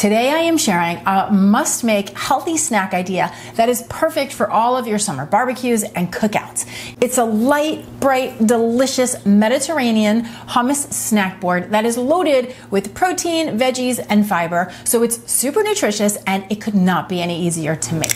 Today I am sharing a must-make healthy snack idea that is perfect for all of your summer barbecues and cookouts. It's a light, bright, delicious Mediterranean hummus snack board that is loaded with protein, veggies, and fiber, so it's super nutritious and it could not be any easier to make.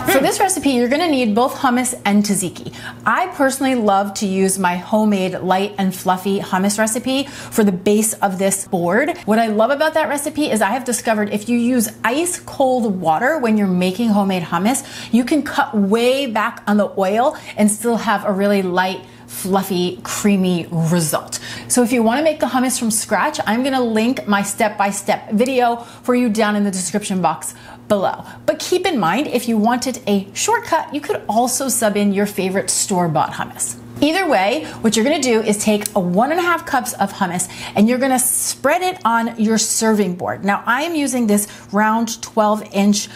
For this recipe, you're gonna need both hummus and tzatziki. I personally love to use my homemade light and fluffy hummus recipe for the base of this board. What I love about that recipe is I have discovered if you use ice cold water when you're making homemade hummus, you can cut way back on the oil and still have a really light, fluffy, creamy result. So if you want to make the hummus from scratch, I'm going to link my step-by-step video for you down in the description box below. But keep in mind, if you wanted a shortcut, you could also sub in your favorite store-bought hummus. Either way, what you're gonna do is take 1.5 cups of hummus and you're gonna spread it on your serving board. Now, I am using this round 12-inch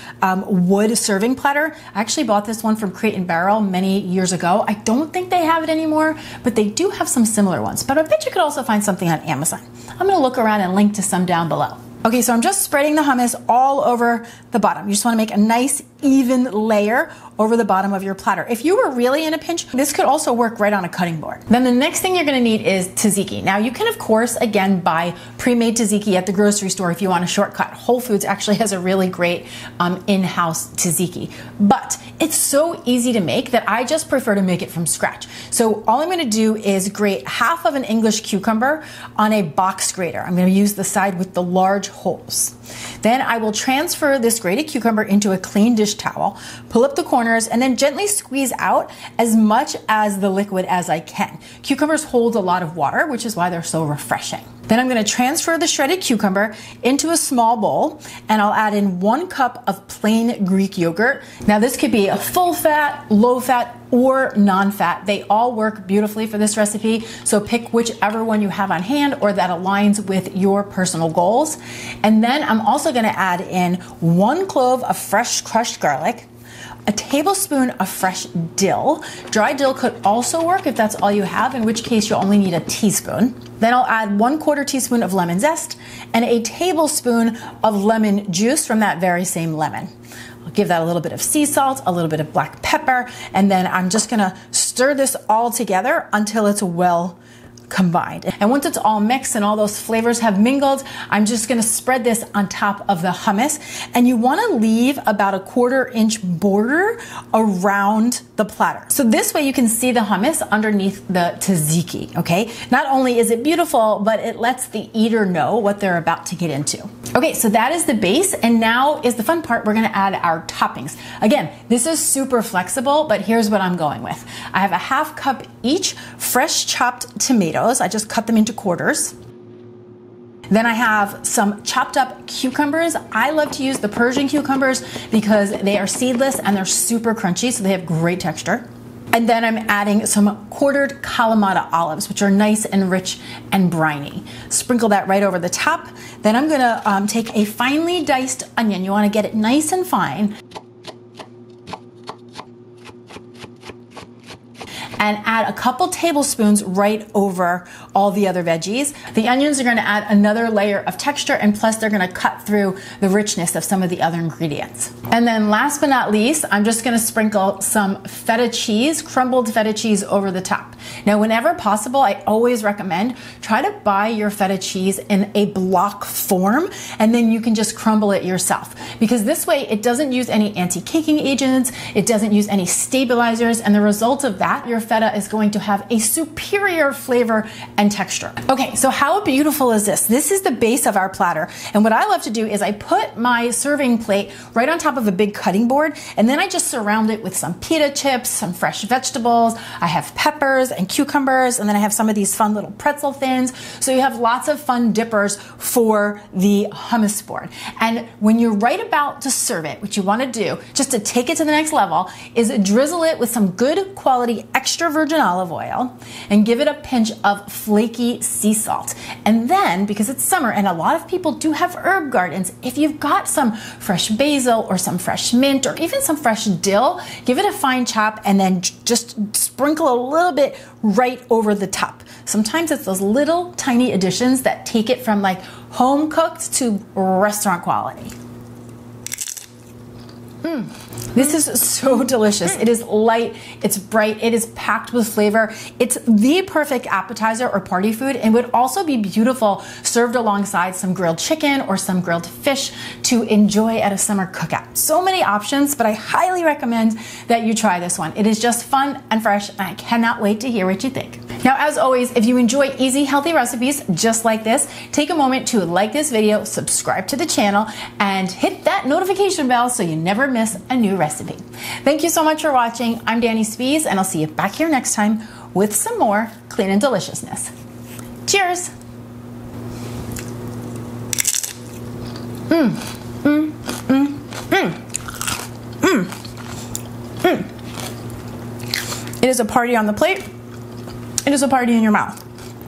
wood serving platter. I actually bought this one from Crate & Barrel many years ago. I don't think they have it anymore, but they do have some similar ones. But I bet you could also find something on Amazon. I'm gonna look around and link to some down below. Okay, so I'm just spreading the hummus all over the bottom. You just wanna make a nice, even layer over the bottom of your platter. If you were really in a pinch, this could also work right on a cutting board. Then the next thing you're gonna need is tzatziki. Now you can of course, again, buy pre-made tzatziki at the grocery store if you want a shortcut. Whole Foods actually has a really great in-house tzatziki. But it's so easy to make that I just prefer to make it from scratch. So all I'm gonna do is grate half of an English cucumber on a box grater. I'm gonna use the side with the large holes. Then I will transfer this grated cucumber into a clean dish towel, pull up the corners, and then gently squeeze out as much as the liquid as I can. Cucumbers hold a lot of water, which is why they're so refreshing. Then I'm gonna transfer the shredded cucumber into a small bowl, and I'll add in 1 cup of plain Greek yogurt. Now this could be a full fat, low fat, or non-fat. They all work beautifully for this recipe, so pick whichever one you have on hand or that aligns with your personal goals. And then I'm also gonna add in 1 clove of fresh crushed garlic, a tablespoon of fresh dill. Dry dill could also work if that's all you have, in which case you'll only need a teaspoon. Then I'll add 1/4 teaspoon of lemon zest and a tablespoon of lemon juice from that very same lemon. I'll give that a little bit of sea salt, a little bit of black pepper, and then I'm just gonna stir this all together until it's well combined. And once it's all mixed and all those flavors have mingled, I'm just gonna spread this on top of the hummus. And you wanna leave about a 1/4 inch border around the platter. So this way you can see the hummus underneath the tzatziki, okay? Not only is it beautiful, but it lets the eater know what they're about to get into. Okay, so that is the base, and now is the fun part. We're gonna add our toppings. Again, this is super flexible, but here's what I'm going with. I have a 1/2 cup each fresh chopped tomatoes. I just cut them into quarters. Then I have some chopped up cucumbers. I love to use the Persian cucumbers because they are seedless and they're super crunchy, so they have great texture. And then I'm adding some quartered Kalamata olives, which are nice and rich and briny. Sprinkle that right over the top. Then I'm gonna take a finely diced onion. You wanna get it nice and fine. And add a couple tablespoons right over all the other veggies. The onions are gonna add another layer of texture, and plus they're gonna cut through the richness of some of the other ingredients. And then last but not least, I'm just gonna sprinkle some feta cheese, crumbled feta cheese over the top. Now, whenever possible, I always recommend try to buy your feta cheese in a block form, and then you can just crumble it yourself. Because this way, it doesn't use any anti-caking agents, it doesn't use any stabilizers, and the result of that, your feta is going to have a superior flavor and texture. Okay, so how beautiful is this? This is the base of our platter. And what I love to do is I put my serving plate right on top of a big cutting board, and then I just surround it with some pita chips, some fresh vegetables. I have peppers and cucumbers, and then I have some of these fun little pretzel thins. So you have lots of fun dippers for the hummus board. And when you're right about to serve it, what you wanna do, just to take it to the next level, is drizzle it with some good quality extra extra virgin olive oil and give it a pinch of flaky sea salt. And then, because it's summer and a lot of people do have herb gardens, if you've got some fresh basil or some fresh mint or even some fresh dill, give it a fine chop and then just sprinkle a little bit right over the top. Sometimes it's those little tiny additions that take it from like home cooked to restaurant quality. This is so delicious. It is light, it's bright, it is packed with flavor. It's the perfect appetizer or party food and would also be beautiful served alongside some grilled chicken or some grilled fish to enjoy at a summer cookout. So many options, but I highly recommend that you try this one. It is just fun and fresh, and I cannot wait to hear what you think. Now, as always, if you enjoy easy, healthy recipes just like this, take a moment to like this video, subscribe to the channel, and hit that notification bell so you never miss a new recipe. Thank you so much for watching. I'm Danny Spies, and I'll see you back here next time with some more clean and deliciousness. Cheers! It is a party on the plate. It is a party in your mouth.